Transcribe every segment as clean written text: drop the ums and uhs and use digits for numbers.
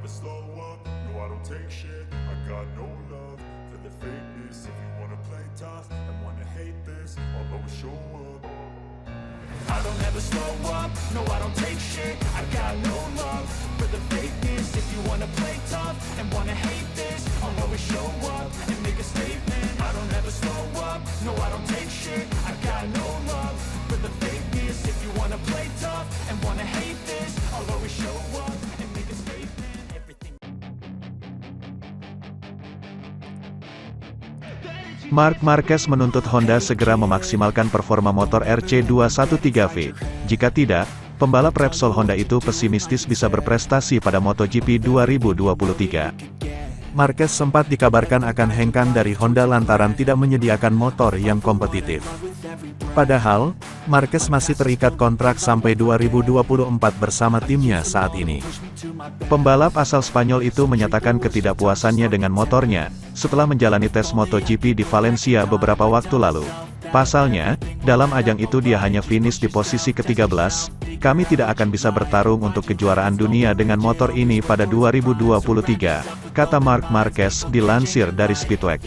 never slow up, no I don't take shit. I got no love for the fakeness. If you wanna play tough and wanna hate this, I'll always show up. I don't ever slow up, no I don't take shit. I got no love for the fakeness. If you wanna play tough and wanna hate this, I'll always show up and make a statement. I don't ever slow up, no I don't take shit. I got no love for the fakeness. If you wanna play tough and wanna hate this, I'll always show up and make a statement. Everything. Marc Marquez menuntut Honda segera memaksimalkan performa motor RC213V. Jika tidak, pembalap Repsol Honda itu pesimistis bisa berprestasi pada MotoGP 2023. Marquez sempat dikabarkan akan hengkang dari Honda lantaran tidak menyediakan motor yang kompetitif. Padahal, Marquez masih terikat kontrak sampai 2024 bersama timnya saat ini. Pembalap asal Spanyol itu menyatakan ketidakpuasannya dengan motornya, setelah menjalani tes MotoGP di Valencia beberapa waktu lalu. Pasalnya, dalam ajang itu dia hanya finish di posisi ke-13, kami tidak akan bisa bertarung untuk kejuaraan dunia dengan motor ini pada 2023, kata Marc Marquez dilansir dari Speedway.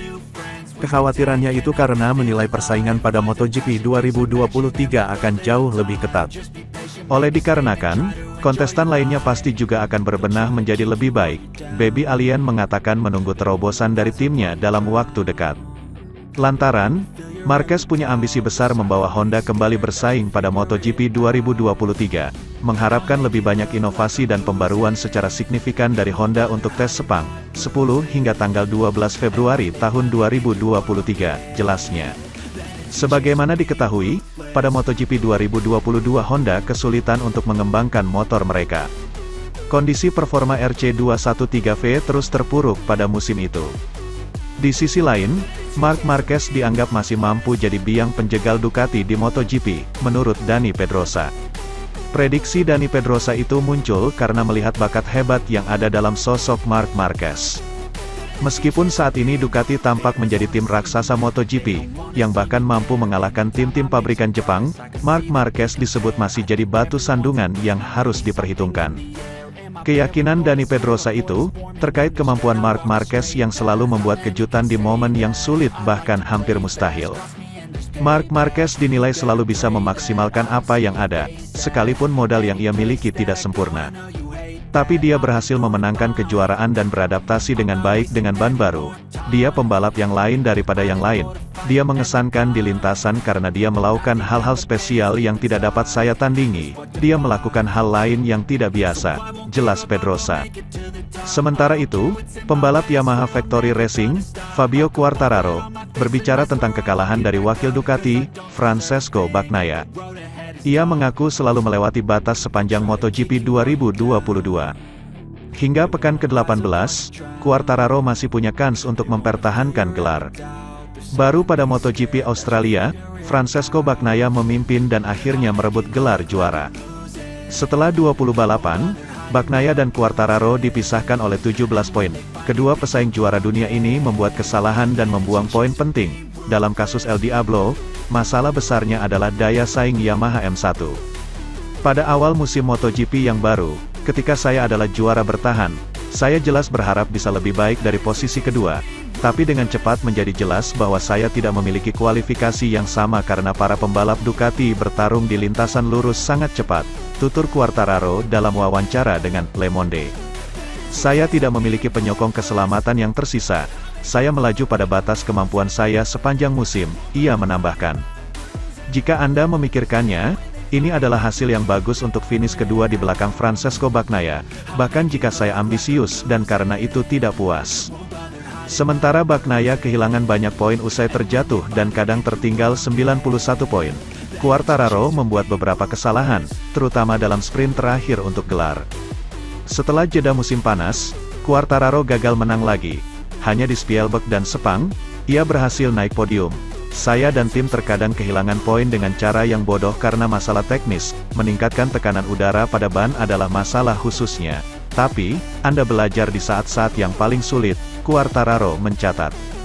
Kekhawatirannya itu karena menilai persaingan pada MotoGP 2023 akan jauh lebih ketat. Oleh dikarenakan, kontestan lainnya pasti juga akan berbenah menjadi lebih baik, Baby Alien mengatakan menunggu terobosan dari timnya dalam waktu dekat. Lantaran, Marquez punya ambisi besar membawa Honda kembali bersaing pada MotoGP 2023, mengharapkan lebih banyak inovasi dan pembaruan secara signifikan dari Honda untuk tes Sepang, 10 hingga tanggal 12 Februari tahun 2023, jelasnya. Sebagaimana diketahui, pada MotoGP 2022 Honda kesulitan untuk mengembangkan motor mereka. Kondisi performa RC213V terus terpuruk pada musim itu. Di sisi lain, Marc Marquez dianggap masih mampu jadi biang penjegal Ducati di MotoGP, menurut Dani Pedrosa. Prediksi Dani Pedrosa itu muncul karena melihat bakat hebat yang ada dalam sosok Marc Marquez. Meskipun saat ini Ducati tampak menjadi tim raksasa MotoGP, yang bahkan mampu mengalahkan tim-tim pabrikan Jepang, Marc Marquez disebut masih jadi batu sandungan yang harus diperhitungkan. Keyakinan Dani Pedrosa itu, terkait kemampuan Marc Marquez yang selalu membuat kejutan di momen yang sulit bahkan hampir mustahil. Marc Marquez dinilai selalu bisa memaksimalkan apa yang ada, sekalipun modal yang ia miliki tidak sempurna. Tapi dia berhasil memenangkan kejuaraan dan beradaptasi dengan baik dengan ban baru. Dia pembalap yang lain daripada yang lain. Dia mengesankan di lintasan karena dia melakukan hal-hal spesial yang tidak dapat saya tandingi. Dia melakukan hal lain yang tidak biasa, jelas Pedrosa. Sementara itu, pembalap Yamaha Factory Racing, Fabio Quartararo, berbicara tentang kekalahan dari wakil Ducati, Francesco Bagnaia. Ia mengaku selalu melewati batas sepanjang MotoGP 2022. Hingga pekan ke-18, Quartararo masih punya kans untuk mempertahankan gelar. Baru pada MotoGP Australia, Francesco Bagnaia memimpin dan akhirnya merebut gelar juara. Setelah 20 balapan, Bagnaia dan Quartararo dipisahkan oleh 17 poin. Kedua pesaing juara dunia ini membuat kesalahan dan membuang poin penting. Dalam kasus El Diablo, masalah besarnya adalah daya saing Yamaha M1. Pada awal musim MotoGP yang baru, ketika saya adalah juara bertahan, saya jelas berharap bisa lebih baik dari posisi kedua. Tapi dengan cepat menjadi jelas bahwa saya tidak memiliki kualifikasi yang sama karena para pembalap Ducati bertarung di lintasan lurus sangat cepat, tutur Quartararo dalam wawancara dengan Le Monde. Saya tidak memiliki penyokong keselamatan yang tersisa. Saya melaju pada batas kemampuan saya sepanjang musim, ia menambahkan. Jika Anda memikirkannya, ini adalah hasil yang bagus untuk finish kedua di belakang Francesco Bagnaia, bahkan jika saya ambisius dan karena itu tidak puas. Sementara Bagnaia kehilangan banyak poin usai terjatuh dan kadang tertinggal 91 poin. Quartararo membuat beberapa kesalahan, terutama dalam sprint terakhir untuk gelar. Setelah jeda musim panas, Quartararo gagal menang lagi. Hanya di Spielberg dan Sepang, ia berhasil naik podium. Saya dan tim terkadang kehilangan poin dengan cara yang bodoh karena masalah teknis, meningkatkan tekanan udara pada ban adalah masalah khususnya. Tapi, Anda belajar di saat-saat yang paling sulit, Quartararo mencatat.